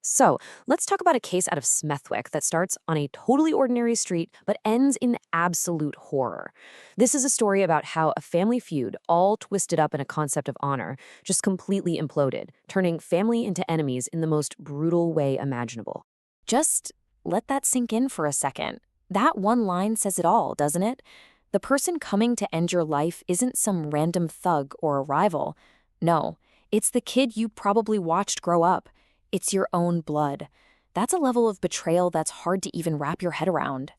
So, let's talk about a case out of Smethwick that starts on a totally ordinary street but ends in absolute horror. This is a story about how a family feud, all twisted up in a concept of honor, just completely imploded, turning family into enemies in the most brutal way imaginable. Just let that sink in for a second. That one line says it all, doesn't it? The person coming to end your life isn't some random thug or a rival. No, it's the kid you probably watched grow up. It's your own blood. That's a level of betrayal that's hard to even wrap your head around.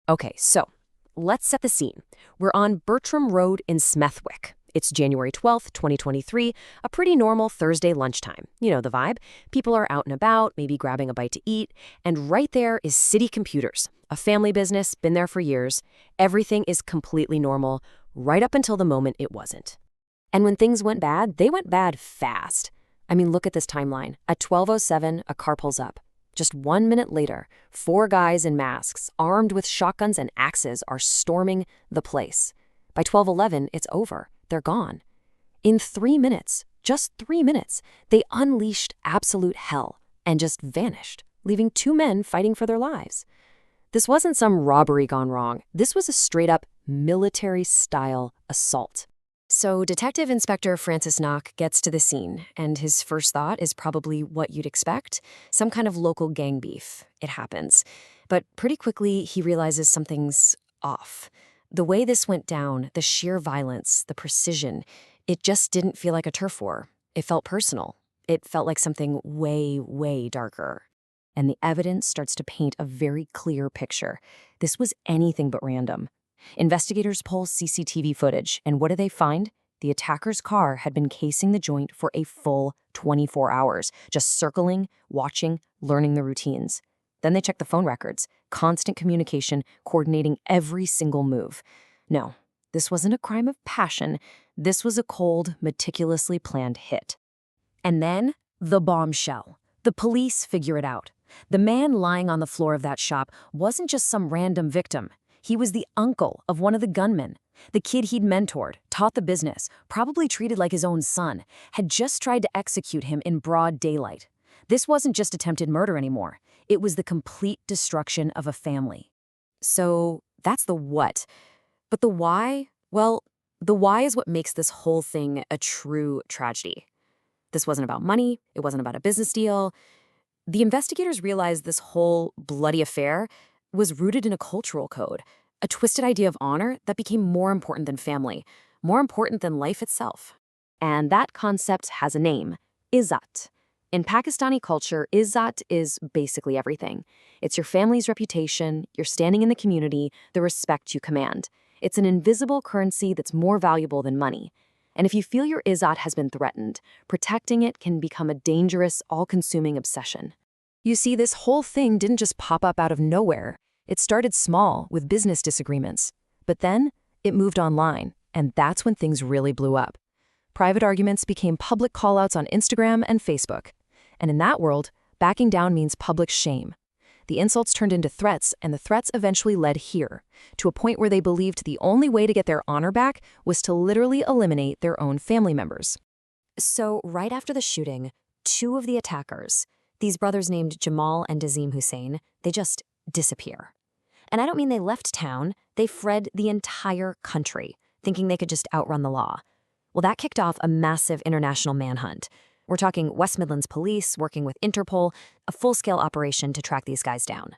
Okay, so let's set the scene. We're on Bertram Road in Smethwick. It's January 12th, 2023, a pretty normal Thursday lunchtime. You know the vibe. People are out and about, maybe grabbing a bite to eat, and right there is City Computers, a family business, been there for years. Everything is completely normal, right up until the moment it wasn't. And when things went bad, they went bad fast. I mean, look at this timeline. At 12:07, a car pulls up. Just 1 minute later, four guys in masks, armed with shotguns and axes, are storming the place. By 12:11, it's over. They're gone. In 3 minutes, just 3 minutes, they unleashed absolute hell and just vanished, leaving two men fighting for their lives. This wasn't some robbery gone wrong. This was a straight-up military-style assault. So Detective Inspector Francis Knock gets to the scene, and his first thought is probably what you'd expect, some kind of local gang beef. It happens. But pretty quickly, he realizes something's off. The way this went down, the sheer violence, the precision, it just didn't feel like a turf war. It felt personal. It felt like something way, way darker. And the evidence starts to paint a very clear picture. This was anything but random. Investigators pull CCTV footage, and what do they find? The attacker's car had been casing the joint for a full 24 hours, just circling, watching, learning the routines. Then they check the phone records, constant communication, coordinating every single move. No, this wasn't a crime of passion. This was a cold, meticulously planned hit. And then, the bombshell. The police figure it out. The man lying on the floor of that shop wasn't just some random victim. He was the uncle of one of the gunmen. The kid he'd mentored, taught the business, probably treated like his own son, had just tried to execute him in broad daylight. This wasn't just attempted murder anymore. It was the complete destruction of a family. So that's the what. But the why? Well, the why is what makes this whole thing a true tragedy. This wasn't about money. It wasn't about a business deal. The investigators realized this whole bloody affair was rooted in a cultural code, a twisted idea of honor that became more important than family, more important than life itself. And that concept has a name, Izzat. In Pakistani culture, Izzat is basically everything. It's your family's reputation, your standing in the community, the respect you command. It's an invisible currency that's more valuable than money. And if you feel your Izzat has been threatened, protecting it can become a dangerous, all-consuming obsession. You see, this whole thing didn't just pop up out of nowhere. It started small, with business disagreements. But then, it moved online, and that's when things really blew up. Private arguments became public callouts on Instagram and Facebook. And in that world, backing down means public shame. The insults turned into threats, and the threats eventually led here, to a point where they believed the only way to get their honor back was to literally eliminate their own family members. So, right after the shooting, two of the attackers, these brothers named Jamal and Azim Hussein, they just disappear. And I don't mean they left town, they fled the entire country, thinking they could just outrun the law. Well, that kicked off a massive international manhunt. We're talking West Midlands police working with Interpol, a full-scale operation to track these guys down.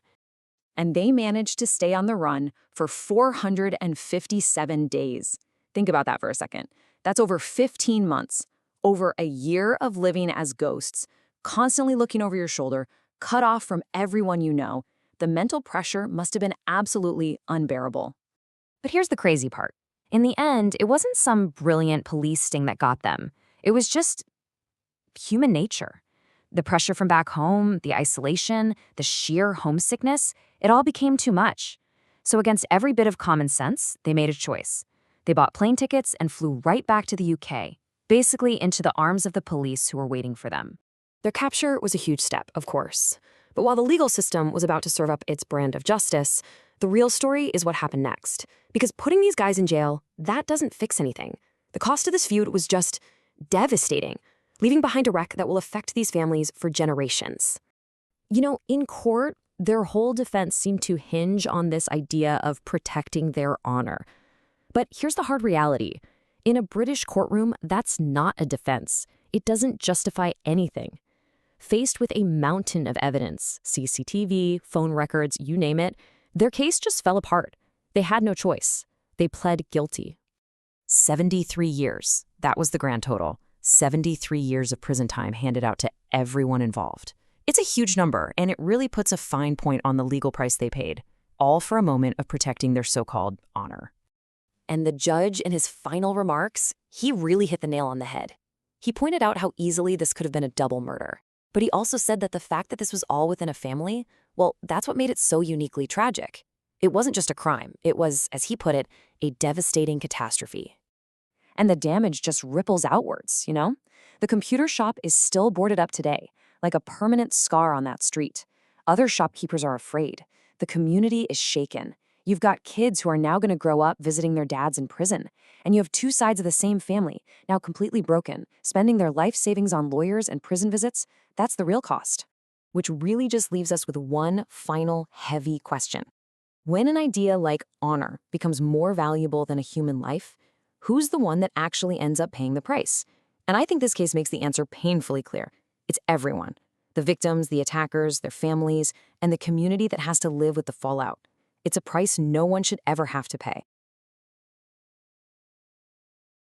And they managed to stay on the run for 457 days. Think about that for a second. That's over 15 months, over a year of living as ghosts, constantly looking over your shoulder, cut off from everyone you know. The mental pressure must have been absolutely unbearable. But here's the crazy part. In the end, it wasn't some brilliant police sting that got them. It was just human nature. The pressure from back home, the isolation, the sheer homesickness, it all became too much. So against every bit of common sense, they made a choice. They bought plane tickets and flew right back to the UK, basically into the arms of the police who were waiting for them. Their capture was a huge step, of course. But while the legal system was about to serve up its brand of justice, the real story is what happened next. Because putting these guys in jail, that doesn't fix anything. The cost of this feud was just devastating, leaving behind a wreck that will affect these families for generations. In court, their whole defense seemed to hinge on this idea of protecting their honor. But here's the hard reality. In a British courtroom, that's not a defense. It doesn't justify anything. Faced with a mountain of evidence, CCTV, phone records, you name it, their case just fell apart. They had no choice. They pled guilty. 73 years. That was the grand total. 73 years of prison time handed out to everyone involved. It's a huge number, and it really puts a fine point on the legal price they paid, all for a moment of protecting their so-called honor. And the judge, in his final remarks, he really hit the nail on the head. He pointed out how easily this could have been a double murder. But he also said that the fact that this was all within a family, well, that's what made it so uniquely tragic. It wasn't just a crime. It was, as he put it, a devastating catastrophe. And the damage just ripples outwards. The computer shop is still boarded up today, like a permanent scar on that street. Other shopkeepers are afraid. The community is shaken. You've got kids who are now going to grow up visiting their dads in prison. And you have two sides of the same family, now completely broken, spending their life savings on lawyers and prison visits. That's the real cost. Which really just leaves us with one final heavy question. When an idea like honor becomes more valuable than a human life, who's the one that actually ends up paying the price? And I think this case makes the answer painfully clear. It's everyone. The victims, the attackers, their families, and the community that has to live with the fallout. It's a price no one should ever have to pay.